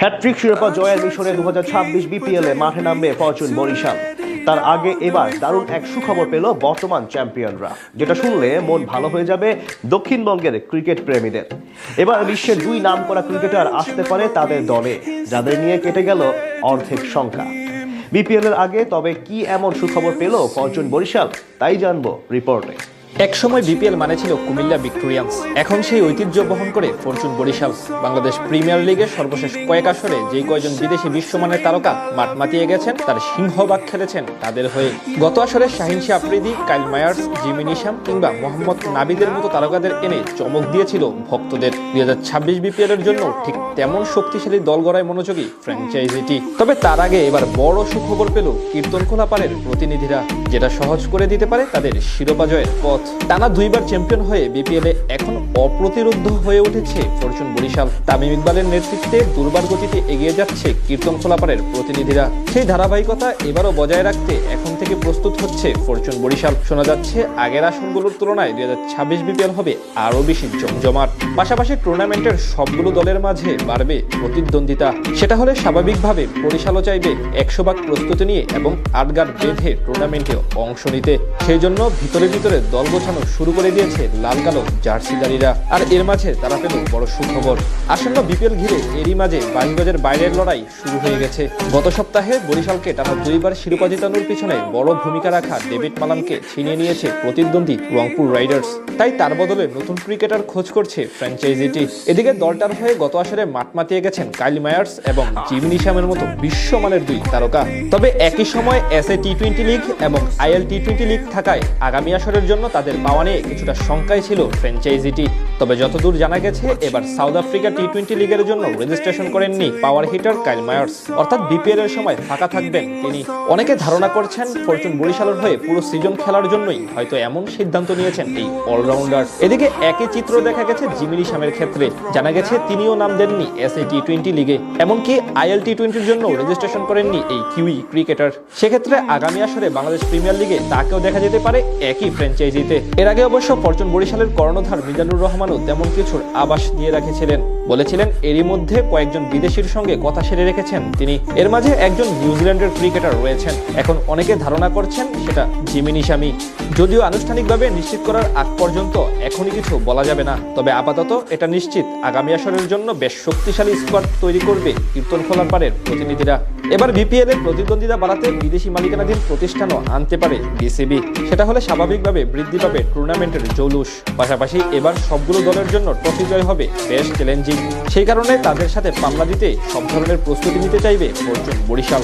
Hat trick শিরোপা জয়ের মিশনে 2026 বিপিএলে মাঠে নামবে ফরচুন বরিশাল। তার আগে এবার দারুণ এক সুখবর পেল বর্তমান চ্যাম্পিয়নরা, যেটা শুনলে মন ভালো হয়ে যাবে দক্ষিণবঙ্গের ক্রিকেট প্রেমীদের। এবার বিশ্বের দুই নামকরা ক্রিকেটার আসতে পারে তাদের দলে, যাদের নিয়ে কেটে গেল অর্ধেক সংখ্যা বিপিএল এর আগে। তবে কি এমন সুখবর পেল ফরচুন বরিশাল, তাই জানবো রিপোর্টে। একসময় বিপিএল মানে ছিল কুমিল্লা ভিক্টোরিয়ান্স, এখন সেই ঐতিহ্য বহন করে ফরচুন বরিশাল। বাংলাদেশ প্রিমিয়ার লিগের সর্বশেষ কয়েক আসরে যেই কয়জন বিদেশি বিশ্বমানের তারকা মাঠ মাতিয়ে গেছেন, তার সিংহভাগ খেলেছেন তাদের হয়ে। গত আসরে Shaheen Shah Afridi, Kyle Mayers, Jimmy Neesham কিংবা মোহাম্মদ নাবিদের মতো তারকাদের এনে চমক দিয়েছিল ভক্তদের। 2026 বিপিএল এর জন্য ঠিক তেমন শক্তিশালী দল গড়ায় মনোযোগী ফ্র্যাঞ্চাইজিটি। তবে তার আগে এবার বড় সুখবর পেল কীর্তনখোলা পাড়ের প্রতিনিধিরা, যেটা সহজ করে দিতে পারে তাদের শিরোপা জয়ের পথ। টানা দুইবার চ্যাম্পিয়ন হয়ে বিপিএলে এখন অপ্রতিরোধ্য হয়ে উঠেছে ফরচুন বরিশাল। তামিম ইকবালের নেতৃত্বে দুর্বার গতিতে এগিয়ে যাচ্ছে কীর্তনখোলা পাড়ের প্রতিনিধিরা। সেই ধারাবাহিকতা এবারও বজায় রাখতে এখন থেকে প্রস্তুত হচ্ছে ফরচুন বরিশাল। শোনা যাচ্ছে আগের আসনগুলোর তুলনায় 2026 বিপিএল হবে আরও বেশি জমজমাট। পাশাপাশি টুর্নামেন্টের সবগুলো দলের মাঝে বাড়বে প্রতিদ্বন্দ্বিতা। সেটা হলে স্বাভাবিকভাবে বরিশালও চাইবে 100 ভাগ প্রস্তুতি নিয়ে এবং আটগাট বেঁধে টুর্নামেন্টে অংশ নিতে। সেই জন্য ভিতরে ভিতরে দল গোছানো শুরু করে দিয়েছে লাল কালো জার্সিদারিরা। আর এর মাঝে তারা পেল বড় সুখবর। আসন্ন বিপিএল ঘিরে এরই মাঝে 22 গজের বাইরের লড়াই শুরু হয়ে গেছে। গত সপ্তাহে বরিশালকে টানা দুইবার শিরোপা জেতানোর পিছনে বড় ভূমিকা রাখা ডেভিড মালানকে ছিনিয়ে নিয়েছে প্রতিদ্বন্দ্বী রংপুর রাইডার্স। তাই তার বদলে নতুন ক্রিকেটার খোঁজ করছে ফ্র্যাঞ্চাইজিটি। এদিকে দলটার হয়ে গত আসরে মাঠ মাতিয়ে গেছেন কাইল মায়ার্স এবং জিমি নিশামের মতো বিশ্বমানের দুই তারকা। তবে একই সময় এসএ টি-20 লিগ এবং আইএল টি-20 লিগ থাকায় আগামী আসরের জন্য তাদের পাওয়া নিয়ে কিছুটা শঙ্কায় ছিল ফ্র্যাঞ্চাইজিটি। তবে যতদূর জানা গেছে, এবার সাউথ আফ্রিকা টি-20 লিগের জন্য রেজিস্ট্রেশন করেননি পাওয়ার হিটার কাইল মায়ার্স, অর্থাৎ বিপিএল এর সময় ফাঁকা থাকবেন তিনি। অনেকে ধারণা করছেন ফরচুন বরিশালের হয়ে পুরো সিজন খেলার জন্যই হয়তো এমন সিদ্ধান্ত নিয়েছেন এই অলরাউন্ডার। এদিকে একই চিত্র দেখা গেছে জিমি নিশামের ক্ষেত্রে। জানা গেছে তিনিও নাম দেননি এসএ টি-20 লিগে, এমনকি আইএল টি-20 জন্য রেজিস্ট্রেশন করেননি এই কিউই ক্রিকেটার। সেক্ষেত্রে আগামী আসরে বাংলাদেশ প্রিমিয়ার লিগে তাকেও দেখা যেতে পারে একই ফ্র্যাঞ্চাইজিতে। এর আগে অবশ্য ফরচুন বরিশালের কর্ণধার মিজানুর রহমানও তেমন কিছুর আভাস দিয়ে রেখেছিলেন। বলেছিলেন এরই মধ্যে কয়েকজন বিদেশির সঙ্গে কথা সেরে রেখেছেন তিনি। এর মাঝে একজন নিউজিল্যান্ডের ক্রিকেটার রয়েছেন। এখন অনেকে ধারণা করছেন সেটা জিমি নিশামই। যদিও আনুষ্ঠানিকভাবে নিশ্চিত করার আগ পর্যন্ত এখনই কিছু বলা যাবে না, তবে আপাতত এটা নিশ্চিত আগামী আসরের জন্য বেশ শক্তিশালী স্কোয়াড তৈরি করবে কীর্তনখোলা পাড়ের প্রতিনিধিরা। এবার বিপিএল এর প্রতিদ্বন্দ্বিতা বাড়াতে বিদেশি মালিকানাধীন প্রতিষ্ঠানও আনতে পারে বিসিবি। সেটা হলে স্বাভাবিকভাবে বৃদ্ধি পাবে টুর্নামেন্টের জৌলুস। পাশাপাশি এবার সবগুলো দলের জন্য ট্রফি জয় হবে বেশ চ্যালেঞ্জিং। সেই কারণে তাদের সাথে পাল্লা দিতে সব ধরনের প্রস্তুতি নিতে চাইবে ফরচুন বরিশাল।